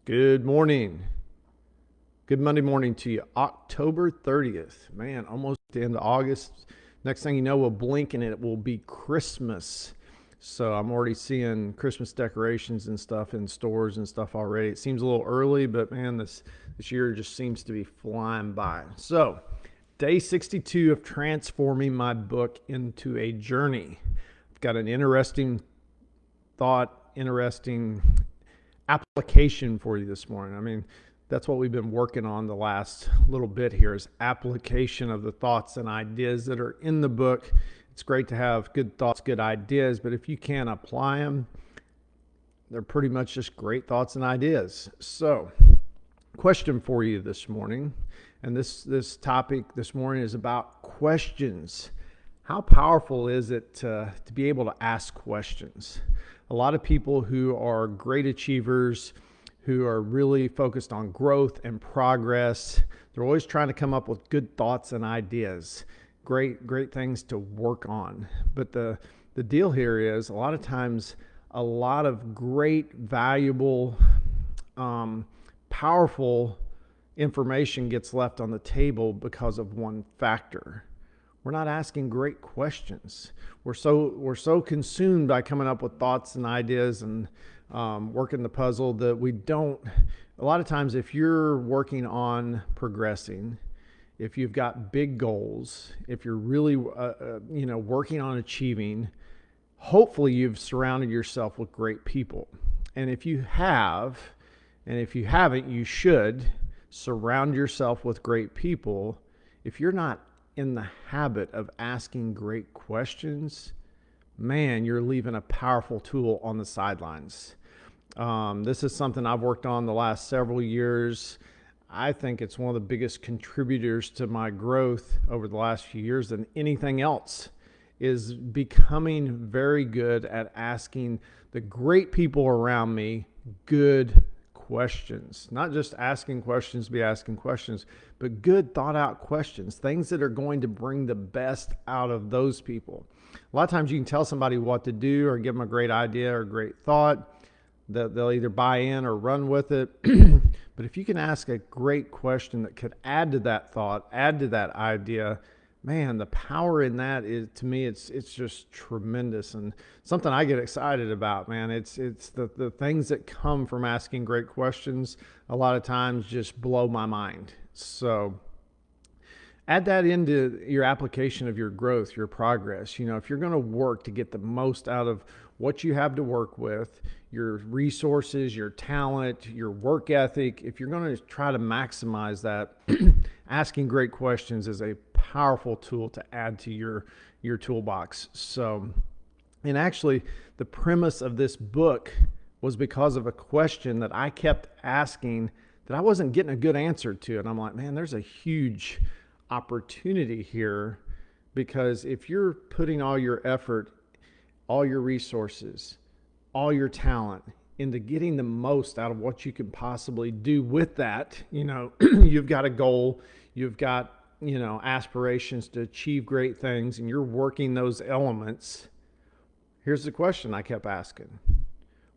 Good morning. Good Monday morning to you. October 30th. Man, almost the end of August. Next thing you know, we'll blink and it will be Christmas. So I'm already seeing Christmas decorations and stuff in stores and stuff already. It seems a little early, but man, this year just seems to be flying by. So, day 62 of transforming my book into a journey. I've got an interesting application for you this morning. I mean, that's what we've been working on the last little bit here is application of the thoughts and ideas that are in the book. It's great to have good thoughts, good ideas, but if you can't apply them, they're pretty much just great thoughts and ideas. So, question for you this morning, and this topic this morning is about questions. How powerful is it to be able to ask questions? A lot of people who are great achievers, who are really focused on growth and progress, they're always trying to come up with good thoughts and ideas, great things to work on. But the deal here is a lot of times a lot of great, valuable, powerful information gets left on the table because of one factor. We're not asking great questions. We're so consumed by coming up with thoughts and ideas and working the puzzle that we don't. A lot of times, if you're working on progressing, if you've got big goals, if you're really working on achieving, hopefully you've surrounded yourself with great people. And if you have, and if you haven't, you should surround yourself with great people. If you're not in the habit of asking great questions, man, you're leaving a powerful tool on the sidelines. This is something I've worked on the last several years. I think it's one of the biggest contributors to my growth over the last few years than anything else, is becoming very good at asking the great people around me good questions. Not just asking questions to be asking questions, but good thought out questions, things that are going to bring the best out of those people. A lot of times you can tell somebody what to do or give them a great idea or a great thought, that they'll either buy in or run with it. But if you can ask a great question that could add to that thought, add to that idea, man, the power in that is, to me, it's just tremendous and something I get excited about, man. It's the things that come from asking great questions a lot of times just blow my mind. So add that into your application of your growth, your progress. If you're going to work to get the most out of what you have to work with, your resources, your talent, your work ethic, if you're going to try to maximize that, asking great questions is a powerful tool to add to your toolbox. So, and actually, the premise of this book was because of a question that I kept asking that I wasn't getting a good answer to. And I'm like, man, there's a huge opportunity here, because if you're putting all your effort, all your resources, all your talent into getting the most out of what you can possibly do with that, you've got a goal, you've got, aspirations to achieve great things, and you're working those elements. Here's the question I kept asking.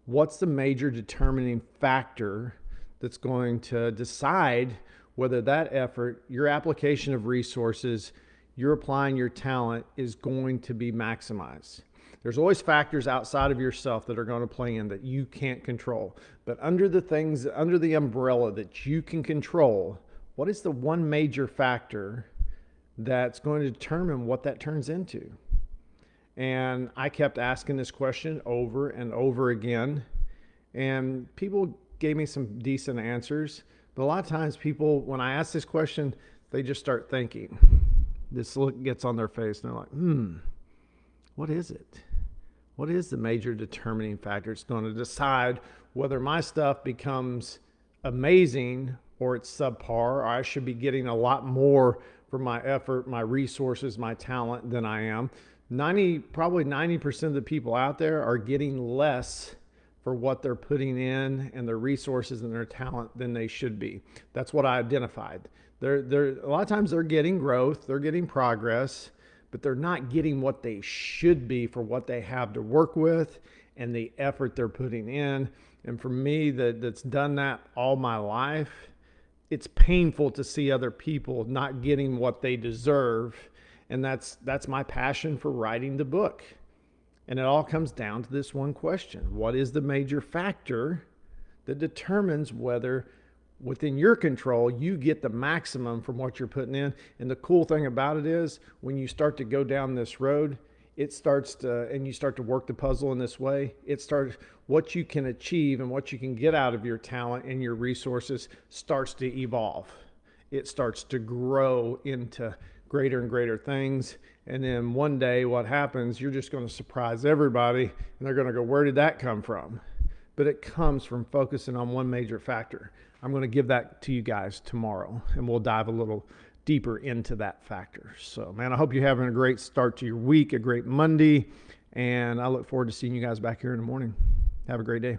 What's the major determining factor that's going to decide whether that effort, your application of resources, you're applying your talent is going to be maximized? There's always factors outside of yourself that are going to play in that you can't control. But under the umbrella that you can control, what is the one major factor that's going to determine what that turns into? And I kept asking this question over and over again, and people gave me some decent answers. But a lot of times people, when I ask this question, they just start thinking. This look gets on their face and they're like, what is it? What is the major determining factor? It's going to decide whether my stuff becomes amazing or it's subpar, or I should be getting a lot more for my effort, my resources, my talent than I am. Probably 90% of the people out there are getting less for what they're putting in and their resources and their talent than they should be. That's what I identified. They're a lot of times they're getting growth, they're getting progress, but they're not getting what they should be for what they have to work with and the effort they're putting in. And for me, that's done that all my life, it's painful to see other people not getting what they deserve. And that's my passion for writing the book. And it all comes down to this one question: what is the major factor that determines whether within your control you get the maximum from what you're putting in? And the cool thing about it is, when you start to go down this road, it starts to, and you start to work the puzzle in this way, it starts, what you can achieve and what you can get out of your talent and your resources starts to evolve. It starts to grow into greater and greater things. And then one day what happens, you're just going to surprise everybody and they're going to go, where did that come from? But it comes from focusing on one major factor. I'm going to give that to you guys tomorrow, and we'll dive a little deeper into that factor. So, man, I hope you're having a great start to your week, a great Monday, and I look forward to seeing you guys back here in the morning. Have a great day.